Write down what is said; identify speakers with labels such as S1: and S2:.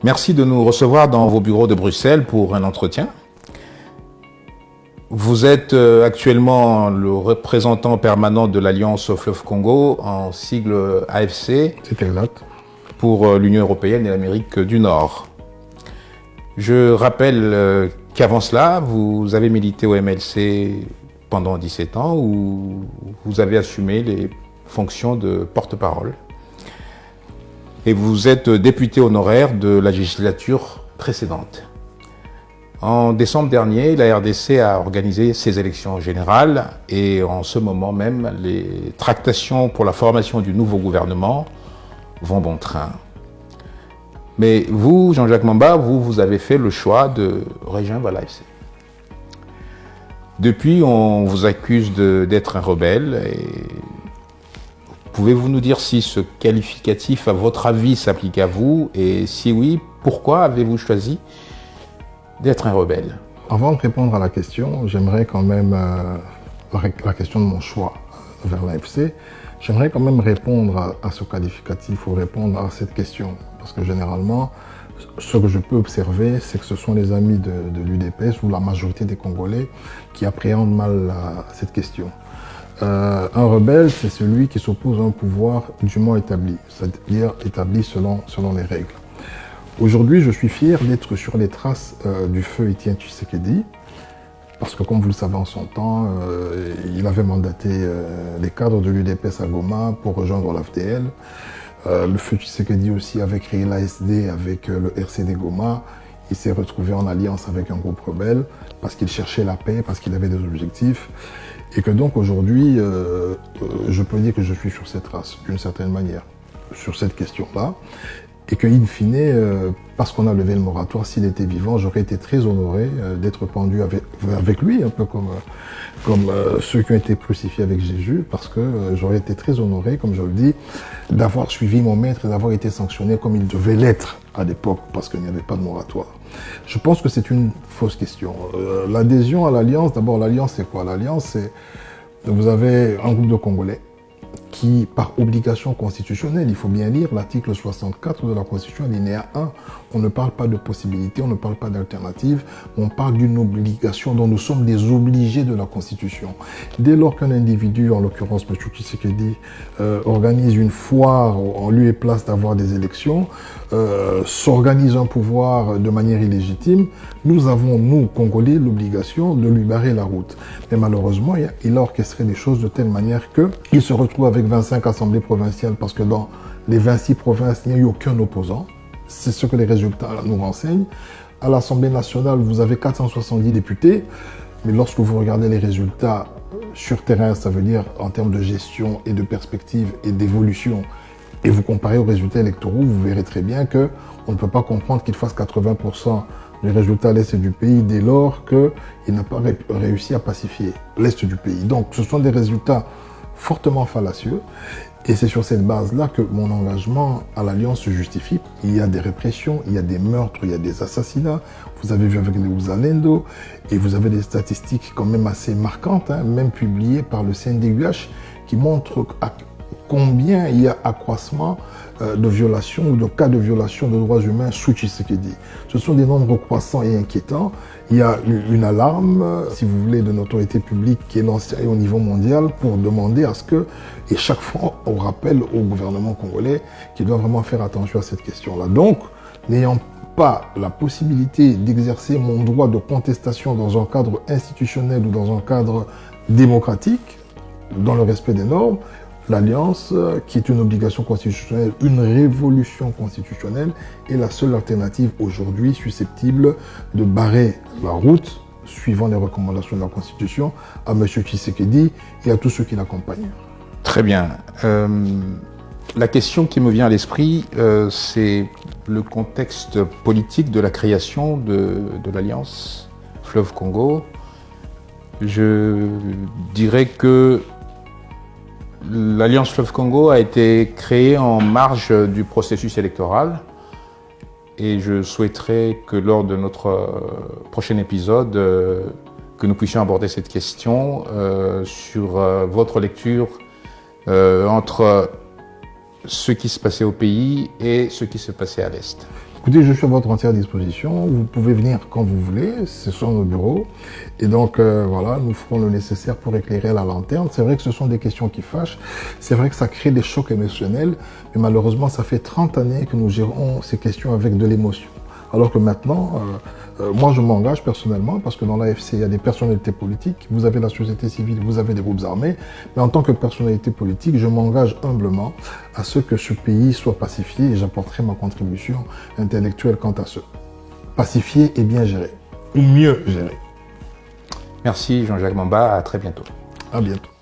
S1: Merci de nous recevoir dans vos bureaux de Bruxelles pour un entretien. Vous êtes actuellement le représentant permanent de l'Alliance Fleuve Congo, en sigle AFC.
S2: C'est exact.
S1: Pour l'Union européenne et l'Amérique du Nord. Je rappelle qu'avant cela, vous avez milité au MLC pendant 17 ans, où vous avez assumé les fonctions de porte-parole. Et vous êtes député honoraire de la législature précédente. En décembre dernier, la RDC a organisé ses élections générales et en ce moment même, les tractations pour la formation du nouveau gouvernement vont bon train. Mais vous, Jean-Jacques Mamba, vous avez fait le choix de rejoindre l'AFC. Depuis, on vous accuse d'être un rebelle. Pouvez-vous nous dire si ce qualificatif, à votre avis, s'applique à vous? Et si oui, pourquoi avez-vous choisi d'être un rebelle?
S2: Avant de répondre à la question, j'aimerais quand même, la question de mon choix vers l'AFC, j'aimerais quand même répondre à ce qualificatif ou répondre à cette question. Parce que généralement, ce que je peux observer, c'est que ce sont les amis de l'UDPS ou la majorité des Congolais qui appréhendent mal cette question. Un rebelle, c'est celui qui s'oppose à un pouvoir dûment établi, c'est-à-dire établi selon les règles. Aujourd'hui, je suis fier d'être sur les traces du feu Étienne Tshisekedi, parce que comme vous le savez en son temps, il avait mandaté les cadres de l'UDPS à Goma pour rejoindre l'AFDL. Le feu Tshisekedi aussi avait créé l'ASD avec le RCD Goma. Il s'est retrouvé en alliance avec un groupe rebelle parce qu'il cherchait la paix, parce qu'il avait des objectifs. Et que donc aujourd'hui, je peux dire que je suis sur cette trace, d'une certaine manière, sur cette question-là. Et que, in fine, parce qu'on a levé le moratoire, s'il était vivant, j'aurais été très honoré d'être pendu avec lui, un peu comme ceux qui ont été crucifiés avec Jésus, parce que j'aurais été très honoré, comme je le dis, d'avoir suivi mon maître et d'avoir été sanctionné comme il devait l'être à l'époque, parce qu'il n'y avait pas de moratoire. Je pense que c'est une fausse question. L'adhésion à l'Alliance, d'abord, l'Alliance, c'est quoi? L'Alliance, c'est... Vous avez un groupe de Congolais qui, par obligation constitutionnelle, il faut bien lire l'article 64 de la Constitution, alinéa 1, on ne parle pas de possibilité, on ne parle pas d'alternative, on parle d'une obligation dont nous sommes des obligés de la Constitution. Dès lors qu'un individu, en l'occurrence M. Tshisekedi, organise une foire en lieu et place d'avoir des élections, s'organise un pouvoir de manière illégitime, nous avons, nous, Congolais, l'obligation de lui barrer la route. Mais malheureusement, il a orchestré les choses de telle manière qu'il se retrouve avec 25 assemblées provinciales parce que dans les 26 provinces, il n'y a eu aucun opposant. C'est ce que les résultats nous renseignent. À l'Assemblée nationale, vous avez 470 députés, mais lorsque vous regardez les résultats sur terrain, ça veut dire en termes de gestion et de perspective et d'évolution, et vous comparez aux résultats électoraux, vous verrez très bien qu'on ne peut pas comprendre qu'il fasse 80% des résultats à l'est du pays dès lors qu'il n'a pas réussi à pacifier l'est du pays. Donc ce sont des résultats fortement fallacieux. Et c'est sur cette base-là que mon engagement à l'Alliance se justifie. Il y a des répressions, il y a des meurtres, il y a des assassinats. Vous avez vu avec les Ouzalendo, et vous avez des statistiques quand même assez marquantes, même publiées par le CNDH, qui montrent combien il y a accroissement de violations ou de cas de violation de droits humains sous Tshisekedi. Ce sont des nombres croissants et inquiétants. Il y a une alarme, si vous voulez, de l'autorité publique qui est lancée au niveau mondial pour demander à ce que, et chaque fois, on rappelle au gouvernement congolais qu'il doit vraiment faire attention à cette question-là. Donc, n'ayant pas la possibilité d'exercer mon droit de contestation dans un cadre institutionnel ou dans un cadre démocratique, dans le respect des normes, l'Alliance, qui est une obligation constitutionnelle, une révolution constitutionnelle, est la seule alternative aujourd'hui susceptible de barrer la route, suivant les recommandations de la Constitution, à M. Tshisekedi et à tous ceux qui l'accompagnent.
S1: Très bien. La question qui me vient à l'esprit, c'est le contexte politique de la création de l'Alliance Fleuve Congo. Je dirais que l'Alliance Fleuve Congo a été créée en marge du processus électoral et je souhaiterais que lors de notre prochain épisode, que nous puissions aborder cette question sur votre lecture entre ce qui se passait au pays et ce qui se passait à l'Est.
S2: Écoutez, je suis à votre entière disposition. Vous pouvez venir quand vous voulez. Ce sont nos bureaux. Et donc, voilà, nous ferons le nécessaire pour éclairer la lanterne. C'est vrai que ce sont des questions qui fâchent. C'est vrai que ça crée des chocs émotionnels. Mais malheureusement, ça fait 30 années que nous gérons ces questions avec de l'émotion. Alors que maintenant, moi, je m'engage personnellement parce que dans l'AFC, il y a des personnalités politiques. Vous avez la société civile, vous avez des groupes armés. Mais en tant que personnalité politique, je m'engage humblement à ce que ce pays soit pacifié et j'apporterai ma contribution intellectuelle quant à ce. Pacifié et bien géré. Ou mieux géré.
S1: Merci Jean-Jacques Mamba, à très bientôt.
S2: À bientôt.